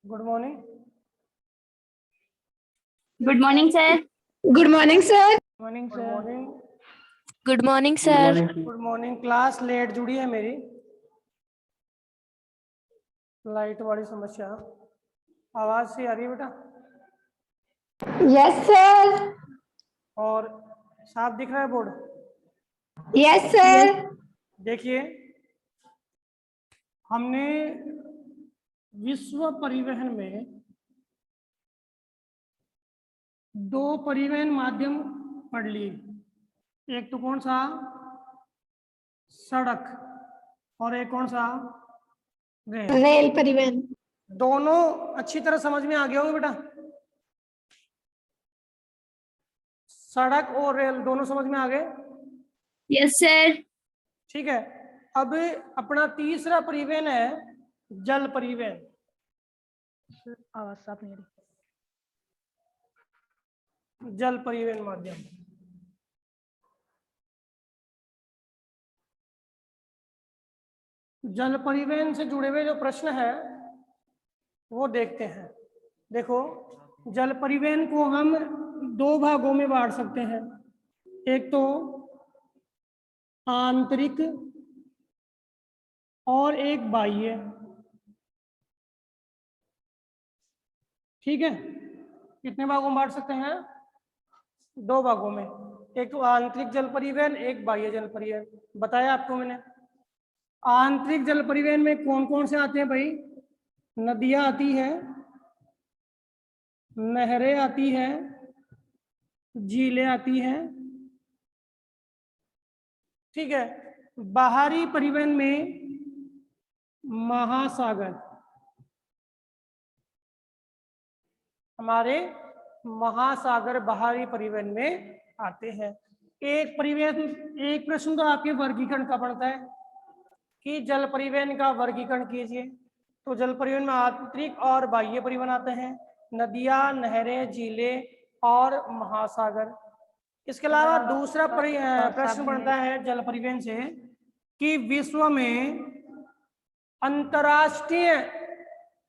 Good morning. Good morning sir. Good morning sir. Morning sir. Morning. Good morning sir. Good morning. Class late जुड़ी है मेरी, light वाली समस्या। आवाज से आ रही है बेटा? Yes sir. और साफ दिख रहा है बोर्ड? Yes sir. देखिए, हमने विश्व परिवहन में दो परिवहन माध्यम पढ़ लिए। एक तो कौन सा? सड़क। और एक कौन सा? रेल। रेल परिवहन। दोनों अच्छी तरह समझ में आ गया होगा बेटा? सड़क और रेल दोनों समझ में आ गए? Yes sir. ठीक है। अब अपना तीसरा परिवहन है जल परिवहन। आवाज साफ नहीं आ रही। जल परिवहन माध्यम। जल परिवहन से जुड़े हुए जो प्रश्न है वो देखते हैं। देखो, जल परिवहन को हम दो भागों में बांट सकते हैं। एक तो आंतरिक और एक बाह्य। ठीक है, कितने भागों में बांट सकते हैं? दो भागों में। एक तो आंतरिक जल परिवहन, एक बाह्य जल परिवहन। बताया आपको मैंने। आंतरिक जल परिवहन में कौन कौन से आते हैं भाई? नदियां आती है, नहरें आती हैं, झीलें आती हैं। ठीक है। बाहरी परिवहन में महासागर, हमारे महासागर बाहरी परिवहन में आते हैं। एक प्रश्न तो आपके वर्गीकरण का बनता है कि जल परिवहन का वर्गीकरण कीजिए। तो जल परिवहन में आंतरिक और बाह्य परिवहन आते हैं, नदियां, नहरें, झीलें और महासागर। इसके अलावा दूसरा प्रश्न बनता है जल परिवहन से कि विश्व में अंतर्राष्ट्रीय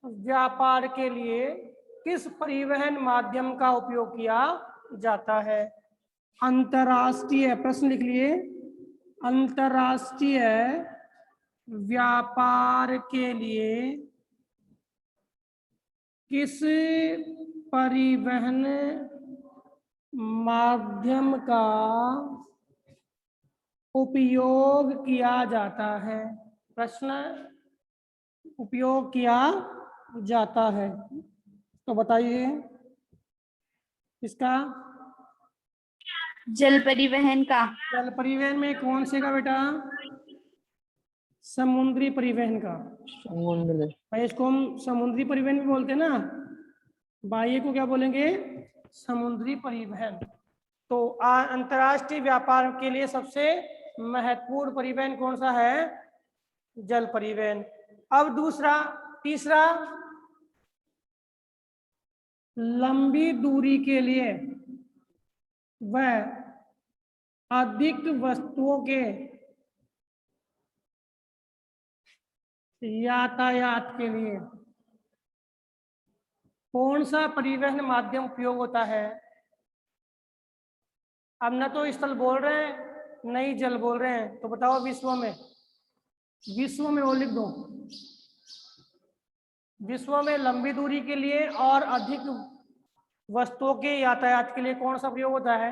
व्यापार के लिए किस परिवहन माध्यम का उपयोग किया जाता है? अंतर्राष्ट्रीय, प्रश्न लिख लिए, अंतर्राष्ट्रीय व्यापार के लिए किस परिवहन माध्यम का उपयोग किया जाता है? प्रश्न, उपयोग किया जाता है, तो बताइए इसका। जल परिवहन का। जल परिवहन में कौन से का बेटा? समुद्री परिवहन का। भाई इसको हम समुद्री परिवहन भी बोलते हैं ना। बाह्य को क्या बोलेंगे? समुद्री परिवहन। तो अंतर्राष्ट्रीय व्यापार के लिए सबसे महत्वपूर्ण परिवहन कौन सा है? जल परिवहन। अब तीसरा, लंबी दूरी के लिए वह अधिक वस्तुओं के यातायात के लिए कौन सा परिवहन माध्यम उपयोग होता है? अब न तो स्थल बोल रहे हैं, नहीं जल बोल रहे हैं, तो बताओ विश्व में वो लिख दो। विश्व में लंबी दूरी के लिए और अधिक वस्तुओं के यातायात के लिए कौन सा प्रयोग होता है?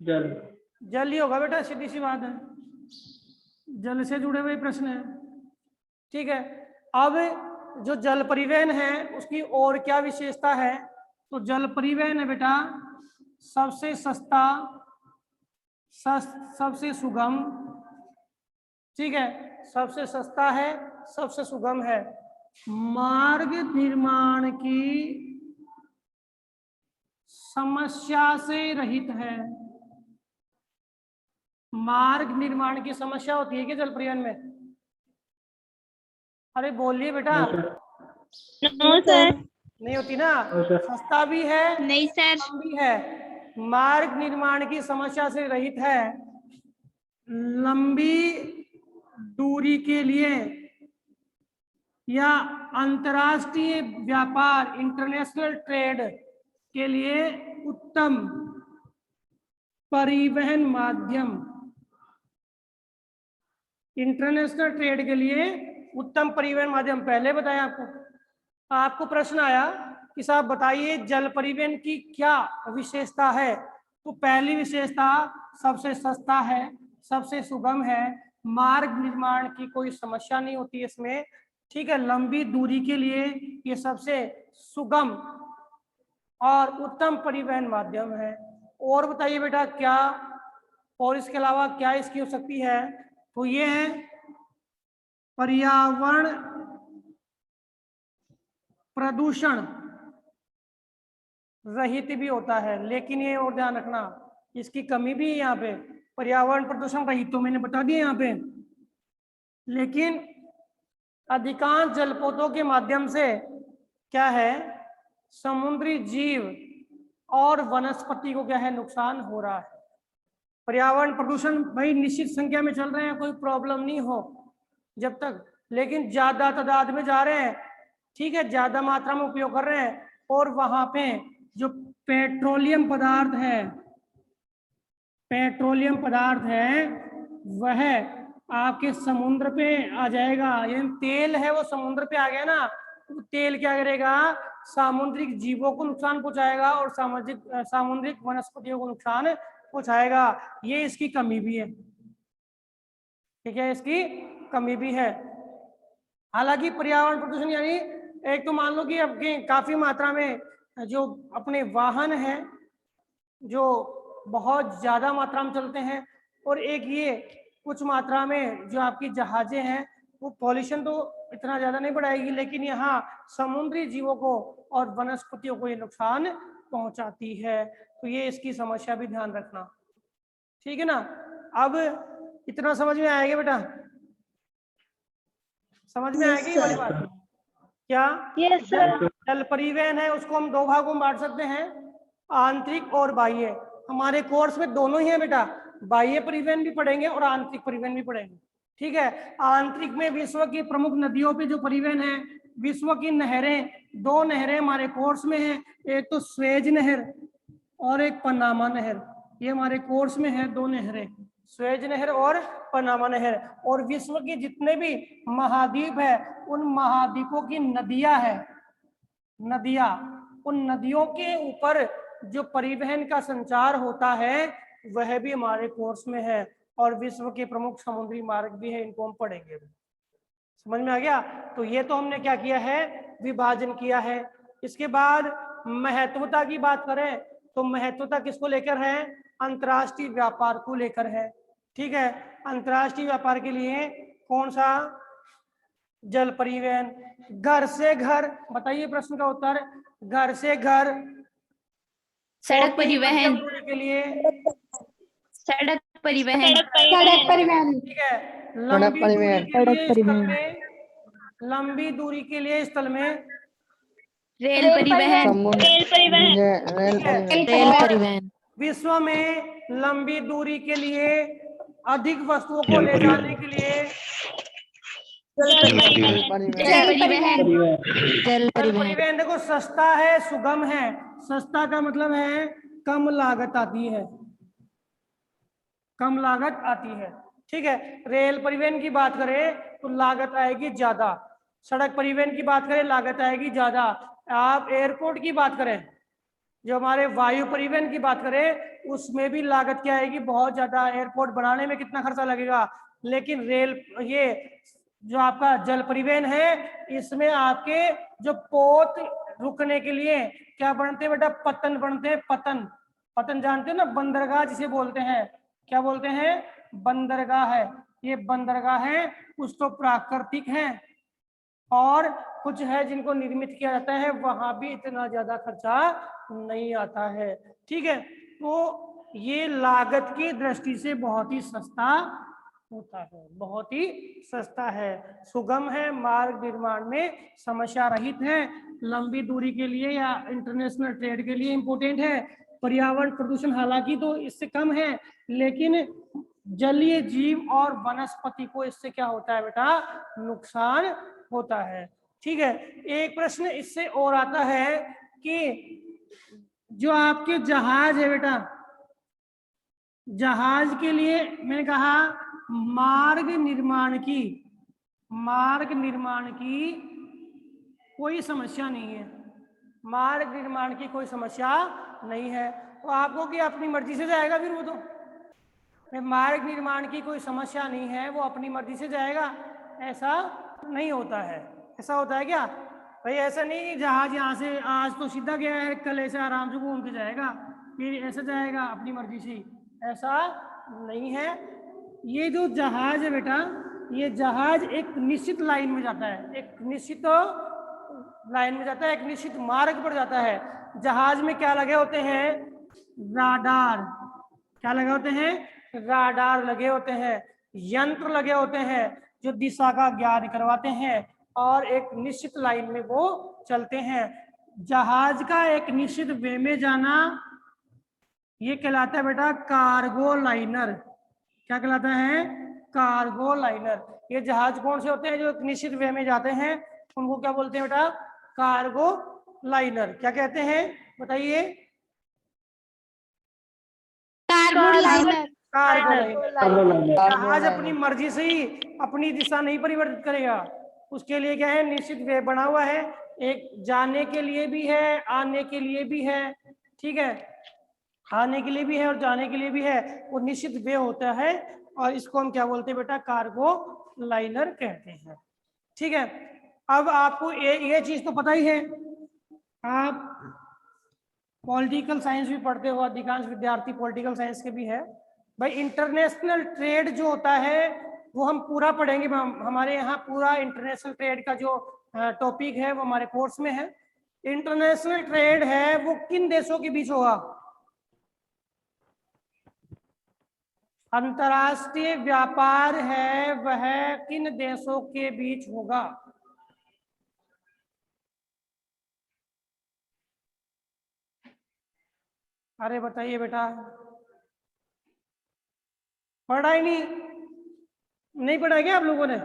जल ही होगा बेटा, सीधी सी बात है। जल से जुड़े हुए प्रश्न है। ठीक है। अब जो जल परिवहन है उसकी और क्या विशेषता है? तो जल परिवहन है बेटा सबसे सस्ता, सबसे सुगम। ठीक है, सबसे सस्ता है, सबसे सुगम है, मार्ग निर्माण की समस्या से रहित है। मार्ग निर्माण की समस्या होती है क्या जल परिवहन में? अरे बोलिए बेटा। No sir. नहीं होती ना। सस्ता भी है, नहीं सर। कम भी है, मार्ग निर्माण की समस्या से रहित है, लंबी दूरी के लिए या अंतर्राष्ट्रीय व्यापार इंटरनेशनल ट्रेड के लिए उत्तम परिवहन माध्यम, इंटरनेशनल ट्रेड के लिए उत्तम परिवहन माध्यम पहले बताया आपको। आपको प्रश्न आया कि साहब बताइए जल परिवहन की क्या विशेषता है, तो पहली विशेषता सबसे सस्ता है, सबसे सुगम है, मार्ग निर्माण की कोई समस्या नहीं होती इसमें, ठीक है, लंबी दूरी के लिए ये सबसे सुगम और उत्तम परिवहन माध्यम है। और बताइए बेटा क्या, और इसके अलावा क्या इसकी हो सकती है, तो ये है पर्यावरण प्रदूषण रहित भी होता है, लेकिन ये और ध्यान रखना इसकी कमी भी है यहाँ पे, पर्यावरण प्रदूषण रहित तो मैंने बता दिया यहाँ पे, लेकिन अधिकांश जलपोतों के माध्यम से क्या है, समुद्री जीव और वनस्पति को क्या है, नुकसान हो रहा है। पर्यावरण प्रदूषण भाई निश्चित संख्या में चल रहे हैं, कोई प्रॉब्लम नहीं हो जब तक, लेकिन ज्यादा तादाद में जा रहे हैं, ठीक है, ज्यादा मात्रा में उपयोग कर रहे हैं, और वहां पे जो पेट्रोलियम पदार्थ है, पेट्रोलियम पदार्थ है वह आपके समुद्र पे आ जाएगा, यानी तेल है वो समुद्र पे आ गया ना, तो तेल क्या करेगा, सामुद्रिक जीवों को नुकसान पहुंचाएगा और सामुद्रिक वनस्पतियों को नुकसान पहुंचाएगा। ये इसकी कमी भी है, ठीक है, इसकी कमी भी है। हालांकि पर्यावरण प्रदूषण यानी एक तो मान लो कि आपके काफी मात्रा में जो अपने वाहन हैं जो बहुत ज्यादा मात्रा में चलते हैं, और एक ये कुछ मात्रा में जो आपकी जहाजें हैं, वो पॉल्यूशन तो इतना ज्यादा नहीं बढ़ाएगी, लेकिन यहाँ समुद्री जीवों को और वनस्पतियों को ये नुकसान पहुंचाती है, तो ये इसकी समस्या भी ध्यान रखना, ठीक है ना। अब इतना समझ में आएगा बेटा, समझ में आएगी ये वाली बात क्या? Yes, sir. जल परिवहन है उसको हम दो भागों में बांट सकते हैं, आंतरिक और बाह्य। हमारे कोर्स में दोनों ही है बेटा, बाह्य परिवहन भी पढ़ेंगे और आंतरिक परिवहन भी पढ़ेंगे, ठीक है। आंतरिक में विश्व की प्रमुख नदियों पे जो परिवहन है, विश्व की नहरें, दो नहरें हमारे कोर्स में है, एक तो स्वेज नहर और एक पनामा नहर, ये हमारे कोर्स में है, दो नहरें, स्वेज नहर और पनामा नहर। और विश्व के जितने भी महाद्वीप है उन महाद्वीपों की नदियां है, नदियां, उन नदियों के ऊपर जो परिवहन का संचार होता है वह भी हमारे कोर्स में है, और विश्व के प्रमुख समुद्री मार्ग भी है, इनको हम पढ़ेंगे। समझ में आ गया? तो ये तो हमने क्या किया है, विभाजन किया है। इसके बाद महत्वता की बात करें तो महत्वता किसको लेकर है, अंतर्राष्ट्रीय व्यापार को लेकर है, ठीक है। अंतर्राष्ट्रीय व्यापार के लिए कौन सा, जल परिवहन, घर से घर, बताइए प्रश्न का उत्तर, घर से घर, सड़क परिवहन, दूरी के लिए सड़क परिवहन, सड़क परिवहन, ठीक है, लंबी दूरी के लिए स्थल में, लंबी दूरी के लिए स्थल में रेल परिवहन, रेल परिवहन, विश्व में लंबी दूरी के लिए अधिक वस्तुओं को ले जाने के लिए जल परिवहन, जल जल परिवहन, परिवहन देखो सस्ता है, सुगम है। सस्ता का मतलब है कम लागत आती है, कम लागत आती है, ठीक है। रेल परिवहन की बात करें तो लागत आएगी ज्यादा, सड़क परिवहन की बात करें लागत आएगी ज्यादा। आप एयरपोर्ट की बात करें, जो हमारे वायु परिवहन की बात करें उसमें भी लागत क्या आएगी, बहुत ज्यादा। एयरपोर्ट बनाने में कितना खर्चा लगेगा, लेकिन रेल, ये जो आपका जल परिवहन है इसमें आपके जो पोत रुकने के लिए क्या बनते हैं बेटा, पतन बनते हैं, पतन, पतन जानते हो ना, बंदरगाह जिसे बोलते हैं, क्या बोलते हैं, बंदरगाह है। ये बंदरगाह है कुछ तो प्राकृतिक है और कुछ है जिनको निर्मित किया जाता है, वहां भी इतना ज्यादा खर्चा नहीं आता है, ठीक है। तो ये लागत की दृष्टि से बहुत ही सस्ता होता है, बहुत ही सस्ता है, सुगम है, मार्ग निर्माण में समस्या रहित है, लंबी दूरी के लिए या इंटरनेशनल ट्रेड के लिए इम्पोर्टेंट है। पर्यावरण प्रदूषण हालांकि तो इससे कम है, लेकिन जलीय जीव और वनस्पति को इससे क्या होता है बेटा, नुकसान होता है। ठीक है, एक प्रश्न इससे और आता है कि जो आपके जहाज है बेटा, जहाज के लिए मैंने कहा मार्ग निर्माण की कोई समस्या नहीं है, मार्ग निर्माण की कोई समस्या नहीं है। तो आपको कि अपनी मर्जी से जाएगा, फिर वो तो मार्ग निर्माण की कोई समस्या नहीं है, वो अपनी मर्जी से जाएगा, ऐसा नहीं होता है। ऐसा होता है क्या भाई? ऐसा नहीं कि जहाज यहाँ से आज तो सीधा गया है, कल ऐसे आराम से घूम के जाएगा, फिर ऐसा जाएगा अपनी मर्जी से, ऐसा नहीं है। ये जो जहाज है बेटा, ये जहाज एक निश्चित लाइन में जाता है, एक निश्चित लाइन में जाता है, एक निश्चित मार्ग पर जाता है। जहाज में क्या लगे होते हैं? राडार। क्या लगे होते हैं? राडार लगे होते हैं, यंत्र लगे होते हैं जो दिशा का ज्ञान करवाते हैं और एक निश्चित लाइन में वो चलते हैं। जहाज का एक निश्चित वे में जाना ये कहलाता है बेटा कार्गो लाइनर। क्या कहलाता है? Cargo liner. ये जहाज कौन से होते हैं जो एक निश्चित वे में जाते हैं, उनको क्या बोलते हैं बेटा? Cargo liner. क्या कहते हैं बताइए? Cargo liner. Cargo liner. जहाज अपनी मर्जी से ही अपनी दिशा नहीं परिवर्तित करेगा, उसके लिए क्या है? निश्चित वे बना हुआ है, एक जाने के लिए भी है, आने के लिए भी है। ठीक है, आने के लिए भी है और जाने के लिए भी है, वो निश्चित वे होता है और इसको हम क्या बोलते हैं बेटा? कार्गो लाइनर कहते हैं। ठीक है, अब आपको ये चीज तो पता ही है, आप पॉलिटिकल साइंस भी पढ़ते हो, अधिकांश विद्यार्थी पॉलिटिकल साइंस के भी है भाई। इंटरनेशनल ट्रेड जो होता है वो हम पूरा पढ़ेंगे, हमारे यहाँ पूरा इंटरनेशनल ट्रेड का जो टॉपिक है वो हमारे कोर्स में है। इंटरनेशनल ट्रेड है वो किन देशों के बीच होगा? अंतरराष्ट्रीय व्यापार है वह किन देशों के बीच होगा? अरे बताइए बेटा, पढ़ा ही नहीं पढ़ा क्या आप लोगों ने?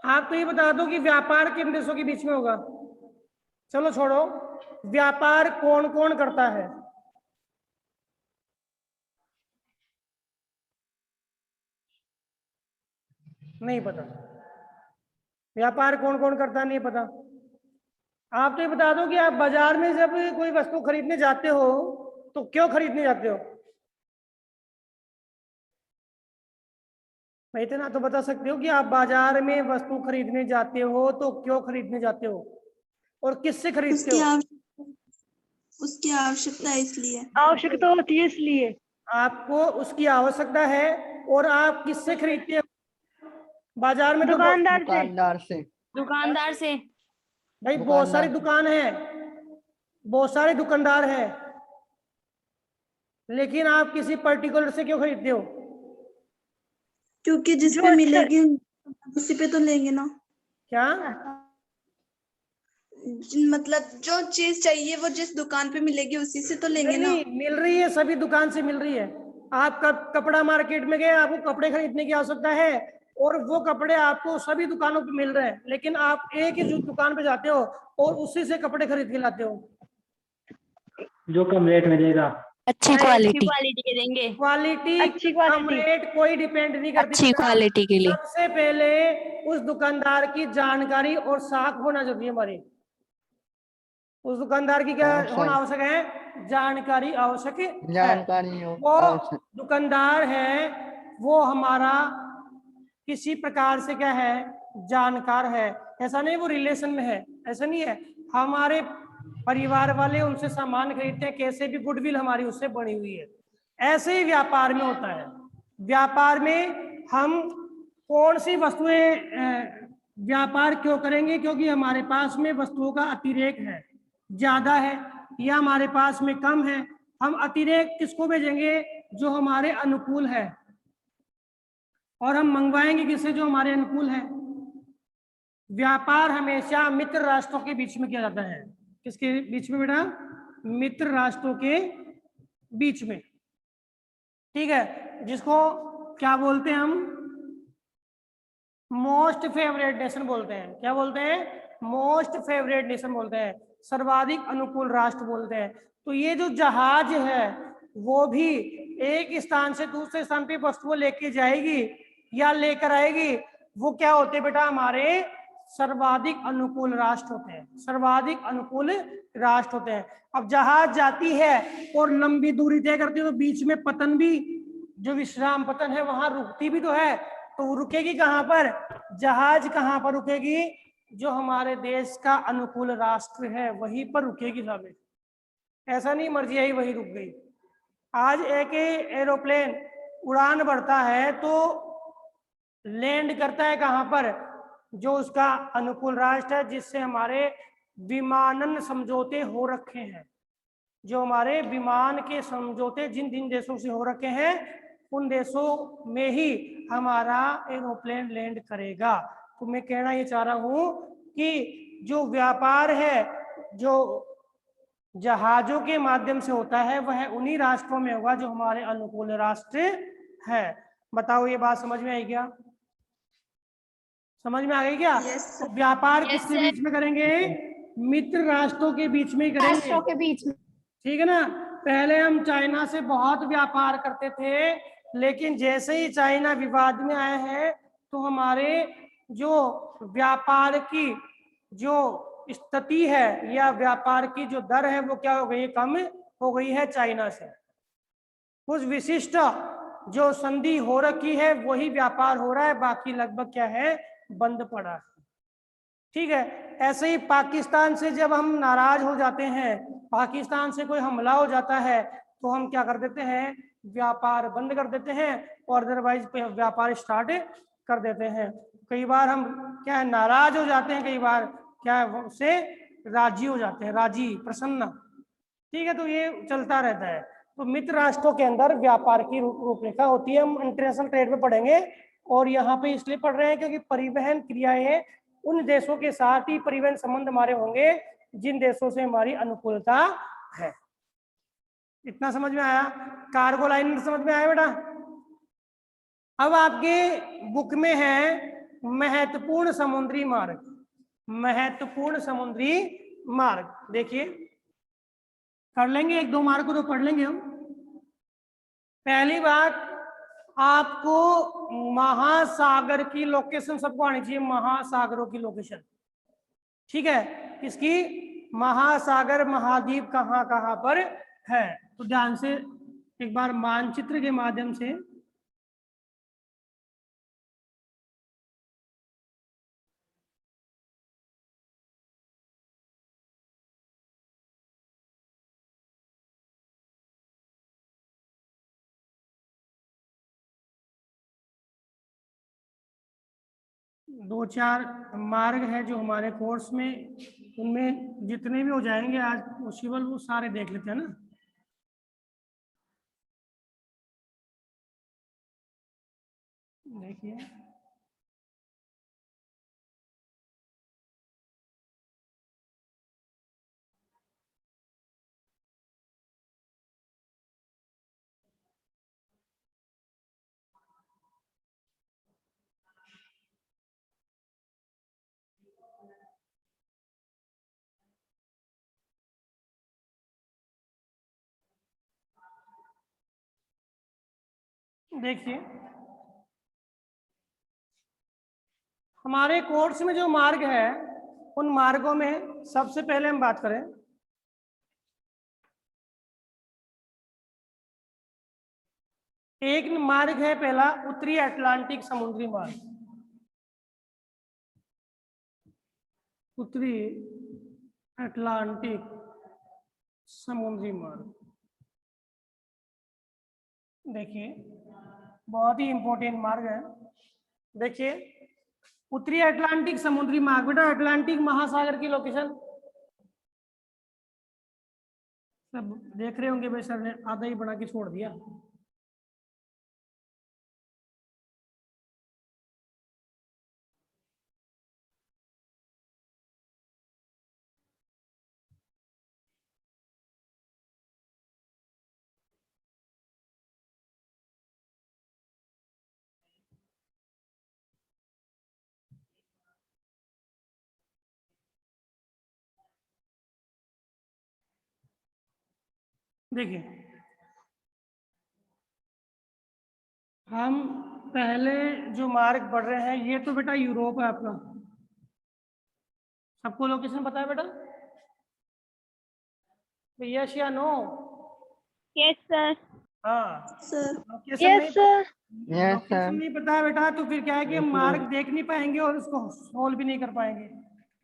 आप तो ये बता दो कि व्यापार किन देशों के बीच में होगा। चलो छोड़ो, व्यापार कौन कौन करता है? नहीं पता। व्यापार कौन कौन करता है नहीं पता। आप तो ये बता दो कि आप बाजार में जब कोई वस्तु खरीदने जाते हो तो क्यों खरीदने जाते हो? मैं इतना तो बता सकते हो कि आप बाजार में वस्तु खरीदने जाते हो तो क्यों खरीदने जाते हो और किससे खरीदते हो? उसकी आवश्यकता है इसलिए। आवश्यकता होती है इसलिए। आपको उसकी आवश्यकता है और आप किससे खरीदते हो? बाजार में तो दुकानदार से। भाई बहुत सारी दुकान है, बहुत सारे दुकानदार हैं, लेकिन आप किसी पर्टिकुलर से क्यों खरीदते हो? क्योंकि जिस पे मिलेगी उसी पे तो लेंगे ना। क्या मतलब जो चीज चाहिए वो जिस दुकान पे मिलेगी उसी से तो लेंगे ना। नहीं मिल रही है, सभी दुकान से मिल रही है। आप कपड़ा मार्केट में गए, आपको कपड़े खरीदने की आवश्यकता है और वो कपड़े आपको सभी दुकानों पे मिल रहे हैं, लेकिन आप एक ही दुकान पे जाते हो और उसी से कपड़े खरीद के लाते हो जो कम रेट में देगा। अच्छी क्वालिटी के देंगे। क्वालिटी कम रेट कोई डिपेंड नहीं करती। अच्छी क्वालिटी के लिए सबसे पहले उस दुकानदार की जानकारी और साख होना जरूरी है हमारी। उस दुकानदार की क्या होना आवश्यक है? जानकारी आवश्यक है। वो दुकानदार है वो हमारा किसी प्रकार से क्या है? जानकार है। ऐसा नहीं वो रिलेशन में है, ऐसा नहीं है। हमारे परिवार वाले उनसे सामान खरीदते हैं, कैसे भी गुडविल हमारी उससे बनी हुई है। ऐसे ही व्यापार में होता है। व्यापार में हम कौन सी वस्तुएं व्यापार क्यों करेंगे? क्योंकि हमारे पास में वस्तुओं का अतिरेक है, ज्यादा है, या हमारे पास में कम है। हम अतिरेक किसको भेजेंगे? जो हमारे अनुकूल है, और हम मंगवाएंगे किससे? जो हमारे अनुकूल है। व्यापार हमेशा मित्र राष्ट्रों के बीच में किया जाता है। किसके बीच में बेटा? मित्र राष्ट्रों के बीच में। ठीक है, जिसको क्या बोलते हैं हम? मोस्ट फेवरेट नेशन बोलते हैं। क्या बोलते हैं? मोस्ट फेवरेट नेशन बोलते हैं, सर्वाधिक अनुकूल राष्ट्र बोलते हैं। तो ये जो जहाज है वो भी एक स्थान से दूसरे स्थान पे वस्तुओं लेके जाएगी या लेकर आएगी, वो क्या होते हैं बेटा? हमारे सर्वाधिक अनुकूल राष्ट्र होते हैं, सर्वाधिक अनुकूल राष्ट्र होते हैं। अब जहाज जाती है और लंबी दूरी तय करती है तो बीच में पतन भी, जो विश्राम पतन है वहां रुकती भी तो है। तो वो रुकेगी कहां पर? जहाज कहां पर रुकेगी? जो हमारे देश का अनुकूल राष्ट्र है वहीं पर रुकेगी साहब। ऐसा नहीं मर्जी आई वही रुक गई। आज एक एरोप्लेन उड़ान भरता है तो लैंड करता है कहां पर? जो उसका अनुकूल राष्ट्र है, जिससे हमारे विमानन समझौते हो रखे हैं। जो हमारे विमान के समझौते जिन जिन देशों से हो रखे हैं उन देशों में ही हमारा एरोप्लेन लैंड करेगा। तो मैं कहना ये चाह रहा हूं कि जो व्यापार है जो जहाजों के माध्यम से होता है वह उन्हीं राष्ट्रों में होगा जो हमारे अनुकूल राष्ट्र है। बताओ ये बात समझ में आई क्या? समझ में आ गई क्या? Yes, तो व्यापार किसके बीच में करेंगे? मित्र राष्ट्रों के बीच में ही करेंगे। राष्ट्रों के बीच में। ठीक है ना? पहले हम चाइना से बहुत व्यापार करते थे, लेकिन जैसे ही चाइना विवाद में आया है तो हमारे जो व्यापार की जो स्थिति है या व्यापार की जो दर है वो क्या हो गई? कम हो गई है चाइना से। कुछ विशिष्ट जो संधि हो रखी है वही व्यापार हो रहा है, बाकी लगभग क्या है? बंद पड़ा है। ठीक है। ऐसे ही पाकिस्तान से जब हम नाराज हो जाते हैं, पाकिस्तान से कोई हमला हो जाता है तो हम क्या कर देते हैं? व्यापार बंद कर देते हैं और अदरवाइज व्यापार स्टार्ट कर देते हैं। कई बार हम क्या है? नाराज हो जाते हैं, कई बार क्या है? उससे राजी हो जाते हैं, राजी, प्रसन्न। ठीक है। तो ये चलता रहता है। तो मित्र राष्ट्रों के अंदर व्यापार की रूपरेखा होती है। हम इंटरनेशनल ट्रेड में पढ़ेंगे और यहाँ पे इसलिए पढ़ रहे हैं क्योंकि परिवहन क्रियाएं उन देशों के साथ ही परिवहन संबंध हमारे होंगे जिन देशों से हमारी अनुकूलता है। इतना समझ में आया? कार्गो लाइन समझ में आया बेटा? अब आपके बुक में है महत्वपूर्ण समुद्री मार्ग। महत्वपूर्ण समुद्री मार्ग देखिए, कर लेंगे एक दो मार्ग को तो पढ़ लेंगे हम। पहली बात, आपको महासागर की लोकेशन सबको आनी चाहिए, महासागरों की लोकेशन। ठीक है। इसकी महासागर महाद्वीप कहाँ कहाँ पर है, तो ध्यान से एक बार मानचित्र के माध्यम से दो चार मार्ग है जो हमारे कोर्स में, उनमें जितने भी हो जाएंगे आज पॉसिबल वो सारे देख लेते हैं ना। देखिए देखिए हमारे कोर्स में जो मार्ग है उन मार्गों में सबसे पहले हम बात करें, एक मार्ग है पहला उत्तरी अटलांटिक समुद्री मार्ग। उत्तरी अटलांटिक समुद्री मार्ग देखिए बहुत ही इंपॉर्टेंट मार्ग है। देखिए उत्तरी अटलांटिक समुद्री मार्ग, बेटा अटलांटिक महासागर की लोकेशन सब देख रहे होंगे भाई, सर ने आधा ही बना के छोड़ दिया। देखिए, हम पहले जो मार्ग पढ़ रहे हैं, ये तो बेटा यूरोप है आपका, सबको लोकेशन पता है बेटा? यस या नो? Yes sir. हाँ, सर लोकेशन यस नहीं, सर। लोकेशन नहीं पता है बेटा तो फिर क्या है कि हम मार्क देख नहीं पाएंगे और उसको सोल्व भी नहीं कर पाएंगे।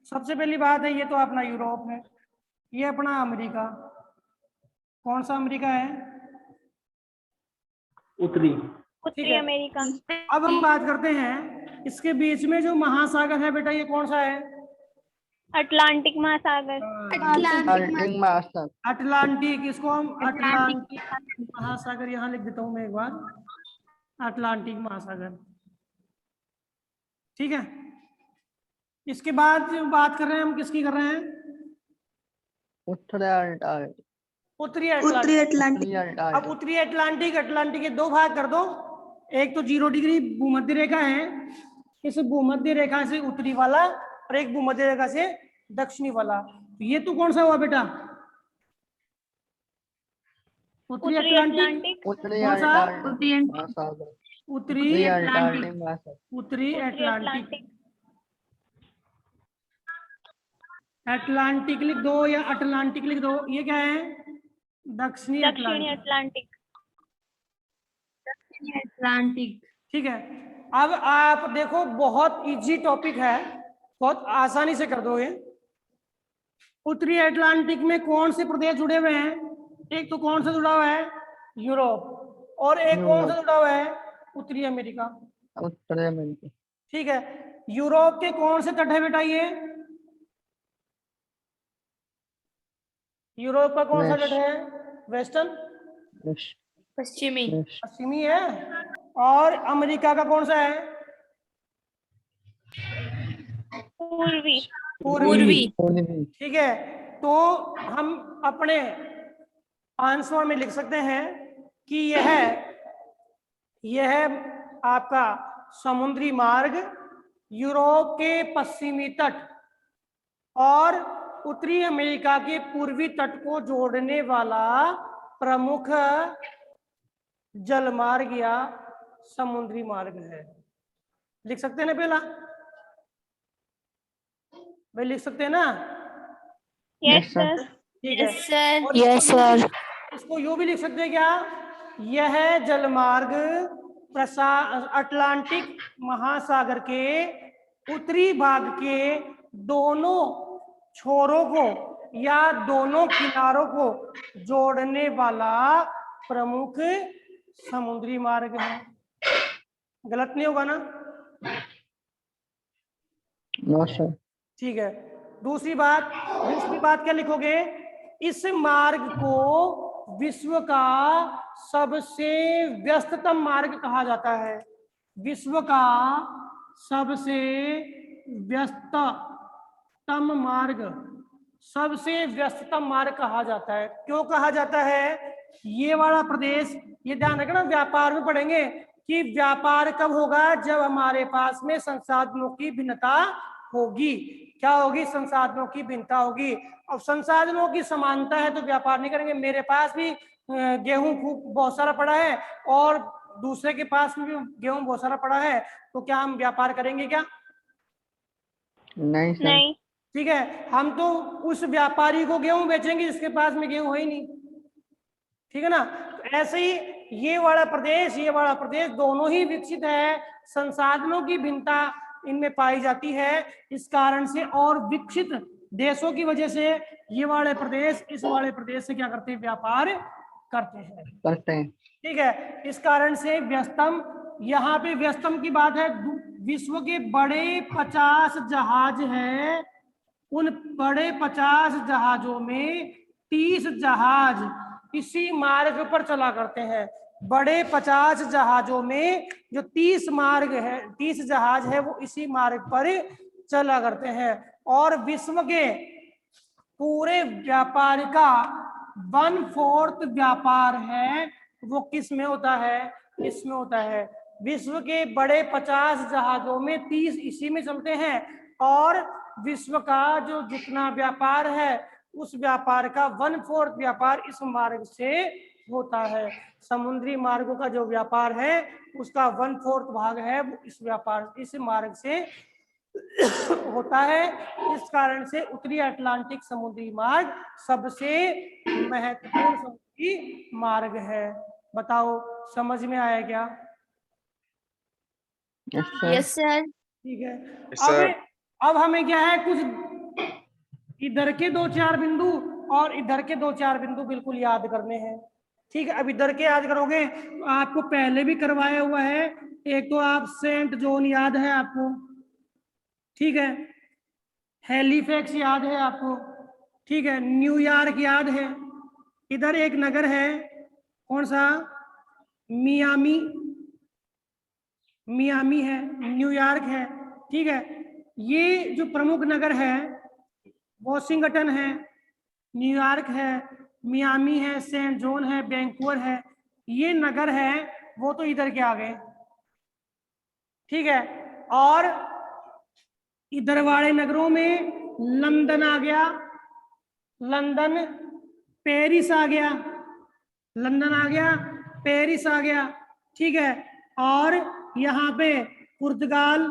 सबसे पहली बात है, ये तो अपना यूरोप है, ये अपना अमेरिका। कौन सा अमेरिका है? उत्तरी। ठीक उत्तरी है। अमेरिका। अब हम बात करते हैं, इसके बीच में जो महासागर है बेटा, ये कौन सा है? अटलांटिक महासागर। अटलांटिक महासागर। अटलांटिक, इसको हम अटलांटिक महासागर यहाँ लिख देता हूँ मैं एक बार, अटलांटिक महासागर। ठीक है। इसके बाद जो बात कर रहे हैं हम, किसकी कर रहे हैं? उत्तरी अटलांटिक। उत्तरी उत्तरी अटलांटिक। अटलांटिक। अब उत्तरी अटलांटिक, अटलांटिक के दो भाग कर दो, एक तो 0 डिग्री भूमध्य रेखा है, इस भूमध्य रेखा से उत्तरी वाला, और एक भूमध्य रेखा से दक्षिणी वाला। तो ये तो कौन सा हुआ बेटा? उत्तरी अटलांटिक। उत्तरी कौन सा? अटलांटिक महासागर। उत्तरी अटलांटिक महासागर। उत्तरी अटलांटिक। अटलांटिक लिख दो या अटलांटिक लिख दो, ये क्या है? दक्षिणी दक्षिणी अटलांटिक। अटलांटिक। अटलांटिक। ठीक है। अब आप देखो, बहुत इजी टॉपिक है, बहुत आसानी से कर दोगे। उत्तरी अटलांटिक में कौन से प्रदेश जुड़े हुए हैं? एक तो कौन सा जुड़ा हुआ है? यूरोप। और एक कौन सा जुड़ा हुआ है? उत्तरी अमेरिका। उत्तरी अमेरिका। ठीक है। यूरोप के कौन से तट है बेटा ये? यूरोप का कौन सा तट है? वेस्टर्न, पश्चिमी। पश्चिमी है। और अमेरिका का कौन सा है? पूर्वी। पूर्वी। ठीक है। तो हम अपने आंसर में लिख सकते हैं कि यह आपका समुद्री मार्ग यूरोप के पश्चिमी तट और उत्तरी अमेरिका के पूर्वी तट को जोड़ने वाला प्रमुख जलमार्ग या समुद्री मार्ग है। लिख सकते हैं ना पहला? भाई लिख सकते हैं ना? Yes sir. ठीक है। सर। और यस सर। इसको यूं भी लिख सकते हैं क्या? यह जलमार्ग अटलांटिक महासागर के उत्तरी भाग के दोनों छोरों को या दोनों किनारों को जोड़ने वाला प्रमुख समुद्री मार्ग है। गलत नहीं होगा ना? ठीक है। दूसरी बात क्या लिखोगे? इस मार्ग को विश्व का सबसे व्यस्ततम मार्ग कहा जाता है। विश्व का सबसे व्यस्ततम मार्ग, सबसे व्यस्ततम मार्ग कहा जाता है। क्यों कहा जाता है? ये वाला प्रदेश, ये ध्यान रखना, व्यापार में पढ़ेंगे कि व्यापार कब होगा? जब हमारे पास में संसाधनों की भिन्नता होगी। क्या होगी? संसाधनों की भिन्नता होगी। अब संसाधनों की समानता है तो व्यापार नहीं करेंगे। मेरे पास भी गेहूं खूब बहुत सारा पड़ा है और दूसरे के पास में भी गेहूं बहुत सारा पड़ा है, तो क्या हम व्यापार करेंगे क्या? नहीं। ठीक है। हम तो उस व्यापारी को गेहूं बेचेंगे जिसके पास में गेहूं है ही नहीं। ठीक है ना? तो ऐसे ही ये वाला प्रदेश दोनों ही विकसित है, संसाधनों की भिन्नता इनमें पाई जाती है। इस कारण से और विकसित देशों की वजह से ये वाले प्रदेश इस वाले प्रदेश से क्या करते हैं? व्यापार करते हैं। ठीक है। इस कारण से व्यस्तम, यहाँ पे व्यस्तम की बात है, विश्व के बड़े 50 जहाज हैं, उन बड़े 50 जहाजों में 30 जहाज इसी मार्ग पर चला करते हैं। बड़े 50 जहाजों में जो 30 जहाज है वो इसी मार्ग पर चला करते हैं। और विश्व के पूरे व्यापार का 1/4 व्यापार है वो किस में होता है? इसमें होता है। विश्व के बड़े 50 जहाजों में 30 इसी में चलते हैं और विश्व का जो जितना व्यापार है उस व्यापार का 1/4 व्यापार इस मार्ग से होता है। समुद्री मार्गों का जो व्यापार है उसका 1/4 भाग है वो इस व्यापार इस मार्ग से होता है। इस कारण से उत्तरी अटलांटिक समुद्री मार्ग सबसे महत्वपूर्ण समुद्री मार्ग है। बताओ समझ में आया क्या? Yes sir. Yes sir. ठीक है। सर। अब हमें क्या है, कुछ इधर के 2-4 बिंदु और इधर के 2-4 बिंदु बिल्कुल याद करने हैं। ठीक है, अब इधर के याद करोगे तो आपको पहले भी करवाया हुआ है। एक तो आप सेंट जॉन याद है आपको, ठीक है, हैलिफैक्स याद है आपको, ठीक है, न्यूयॉर्क याद है। इधर एक नगर है, कौन सा? मियामी, मियामी है, न्यूयॉर्क है, ठीक है। ये जो प्रमुख नगर है वॉशिंगटन है, न्यूयॉर्क है, मियामी है, सेंट जॉन है, वैंकूवर है। ये नगर है वो तो इधर के आ गए, ठीक है। और इधर वाले नगरों में लंदन आ गया, लंदन, पेरिस आ गया, लंदन आ गया, पेरिस आ गया, ठीक है। और यहाँ पे पुर्तगाल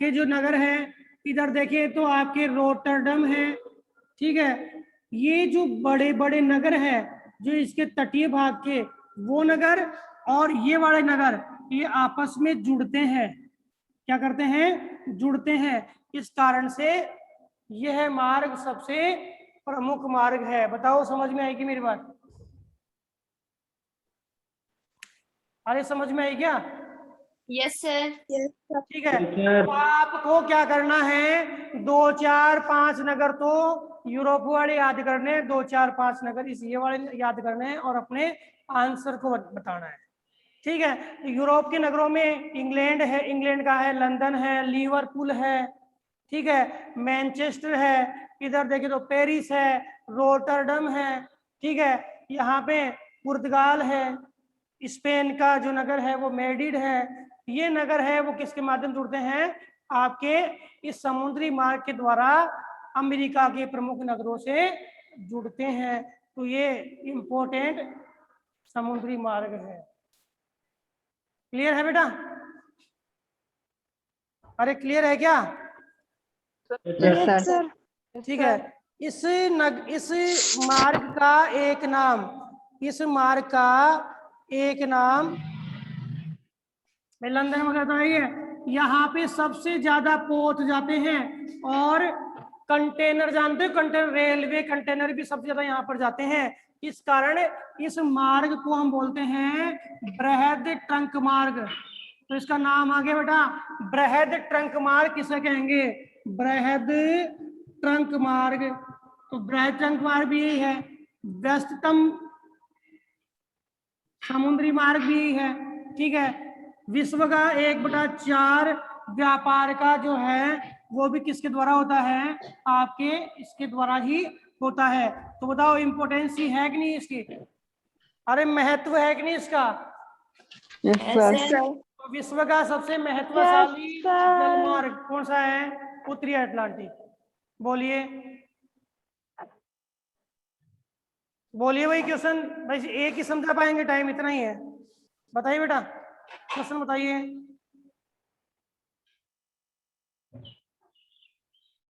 के जो नगर है, इधर देखिए तो आपके रोटरडम है, ठीक है। ये जो बड़े बड़े नगर है जो इसके तटीय भाग के, वो नगर और ये वाले नगर ये आपस में जुड़ते हैं। क्या करते हैं? जुड़ते हैं। इस कारण से यह मार्ग सबसे प्रमुख मार्ग है। बताओ समझ में आएगी मेरी बात? अरे समझ में आई क्या? Yes sir. ठीक है, तो आपको क्या करना है, 2-4-5 नगर तो यूरोप वाले याद करने हैं, 2-4-5 नगर इस ये वाले याद करने हैं और अपने आंसर को बताना है, ठीक है। यूरोप के नगरों में इंग्लैंड है, इंग्लैंड का है, लंदन है, लिवरपूल है, ठीक है, मैनचेस्टर है, इधर देखे तो पेरिस है, रोटरडम है, ठीक है। यहाँ पे पुर्तगाल है, स्पेन का जो नगर है वो मैड्रिड है। ये नगर है वो किसके माध्यम जुड़ते हैं? आपके इस समुद्री मार्ग के द्वारा अमेरिका के प्रमुख नगरों से जुड़ते हैं। तो ये इंपॉर्टेंट समुद्री मार्ग है। क्लियर है बेटा? अरे क्लियर है क्या? Yes sir. ठीक है। इस मार्ग का एक नाम, इस मार्ग का एक नाम, मैं लंदन में कहता हूँ, यहाँ पे सबसे ज्यादा पोत जाते हैं और कंटेनर, जानते हो कंटेनर, रेलवे कंटेनर भी सबसे ज्यादा यहाँ पर जाते हैं। इस कारण इस मार्ग को हम बोलते हैं बृहद ट्रंक मार्ग। तो इसका नाम आ गया बेटा बृहद ट्रंक मार्ग। किसे कहेंगे? बृहद ट्रंक मार्ग। तो बृहद ट्रंक मार्ग भी यही है, व्यस्ततम समुद्री मार्ग भी यही है, ठीक है। विश्व का 1/4 व्यापार का जो है वो भी किसके द्वारा होता है? आपके इसके द्वारा ही होता है। तो बताओ इम्पोर्टेंस है कि नहीं इसकी? अरे महत्व है कि नहीं इसका? Yes sir. तो विश्व का सबसे महत्वशाली जलमार्ग कौन सा है? उत्तरी अटलांटिक। बोलिए बोलिए भाई क्वेश्चन, भाई एक ही समझा पाएंगे, टाइम इतना ही है। बताइए बेटा क्वेश्चन बताइए।